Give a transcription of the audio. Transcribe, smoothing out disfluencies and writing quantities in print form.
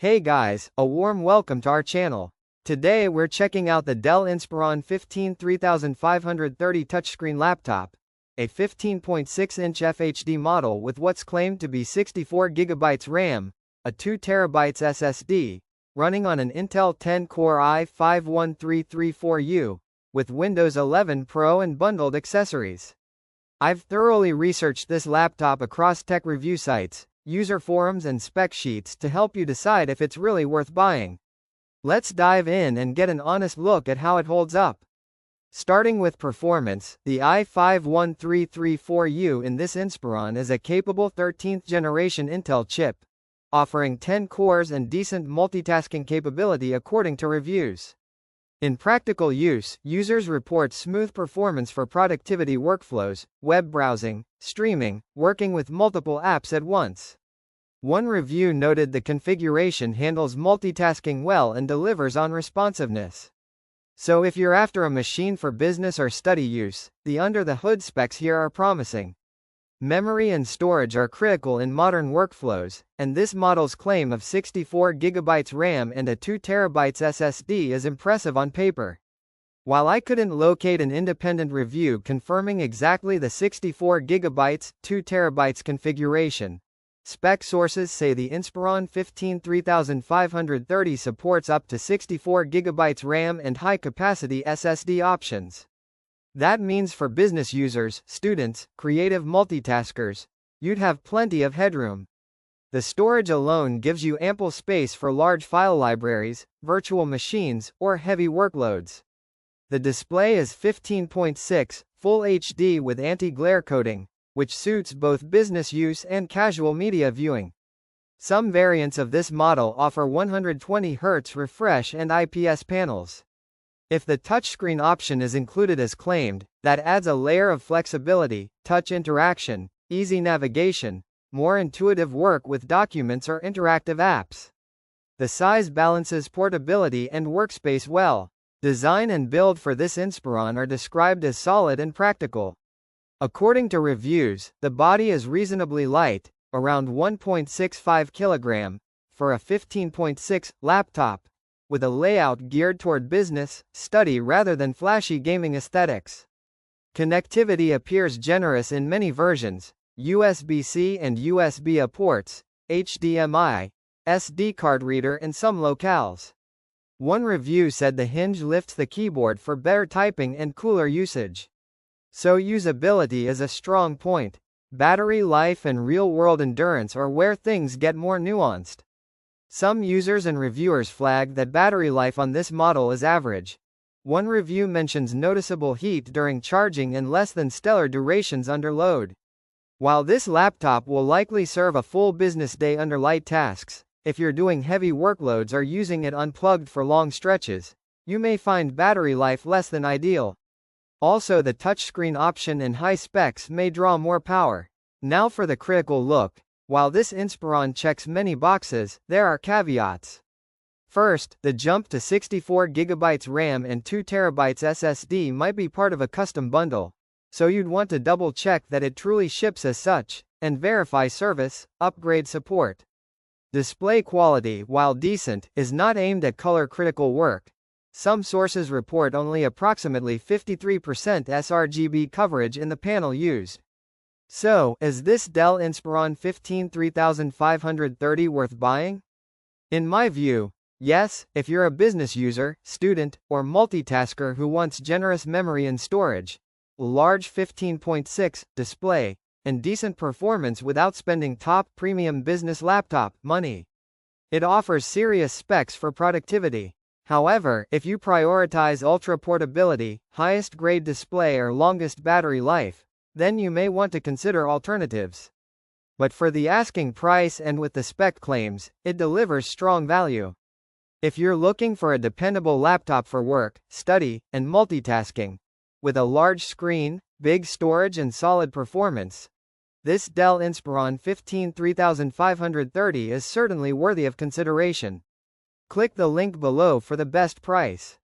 Hey guys, a warm welcome to our channel. Today we're checking out the Dell Inspiron 15 3530 touchscreen laptop, a 15.6-inch FHD model with what's claimed to be 64GB RAM, a 2TB SSD, running on an Intel 10-core i5-1334U, with Windows 11 Pro and bundled accessories. I've thoroughly researched this laptop across tech review sites, user forums and spec sheets to help you decide if it's really worth buying. Let's dive in and get an honest look at how it holds up. Starting with performance, the i5-1334U in this Inspiron is a capable 13th generation Intel chip, offering 10 cores and decent multitasking capability according to reviews. In practical use, users report smooth performance for productivity workflows, web browsing, streaming, working with multiple apps at once. One review noted the configuration handles multitasking well and delivers on responsiveness. So if you're after a machine for business or study use, the under-the-hood specs here are promising. Memory and storage are critical in modern workflows, and this model's claim of 64GB RAM and a 2TB SSD is impressive on paper. While I couldn't locate an independent review confirming exactly the 64GB, 2TB configuration, spec sources say the Inspiron 15 3530 supports up to 64GB RAM and high-capacity SSD options. That means for business users, students, creative multitaskers, you'd have plenty of headroom. The storage alone gives you ample space for large file libraries, virtual machines, or heavy workloads. The display is 15.6, Full HD with anti-glare coating, which suits both business use and casual media viewing. Some variants of this model offer 120Hz refresh and IPS panels. If the touchscreen option is included as claimed, that adds a layer of flexibility, touch interaction, easy navigation, more intuitive work with documents or interactive apps. The size balances portability and workspace well. Design and build for this Inspiron are described as solid and practical. According to reviews, the body is reasonably light, around 1.65 kg, for a 15.6 laptop, with a layout geared toward business, study rather than flashy gaming aesthetics. Connectivity appears generous in many versions: USB-C and USB-A ports, HDMI, SD card reader and some locales. One review said the hinge lifts the keyboard for better typing and cooler usage. So usability is a strong point. Battery life and real-world endurance are where things get more nuanced. Some users and reviewers flag that battery life on this model is average. One review mentions noticeable heat during charging and less than stellar durations under load. While this laptop will likely serve a full business day under light tasks, if you're doing heavy workloads or using it unplugged for long stretches, you may find battery life less than ideal. Also, the touchscreen option and high specs may draw more power. Now for the critical look. While this Inspiron checks many boxes, there are caveats. First, the jump to 64GB RAM and 2TB SSD might be part of a custom bundle, so you'd want to double-check that it truly ships as such, and verify service, upgrade support. Display quality, while decent, is not aimed at color-critical work. Some sources report only approximately 53% sRGB coverage in the panel used. So, is this Dell Inspiron 15 3530 worth buying? In my view, yes, if you're a business user, student, or multitasker who wants generous memory and storage, large 15.6 display, and decent performance without spending top premium business laptop money. It offers serious specs for productivity. However, if you prioritize ultra portability, highest grade display or longest battery life, then you may want to consider alternatives. But for the asking price and with the spec claims, it delivers strong value. If you're looking for a dependable laptop for work, study, and multitasking, with a large screen, big storage and solid performance, this Dell Inspiron 15 3530 is certainly worthy of consideration. Click the link below for the best price.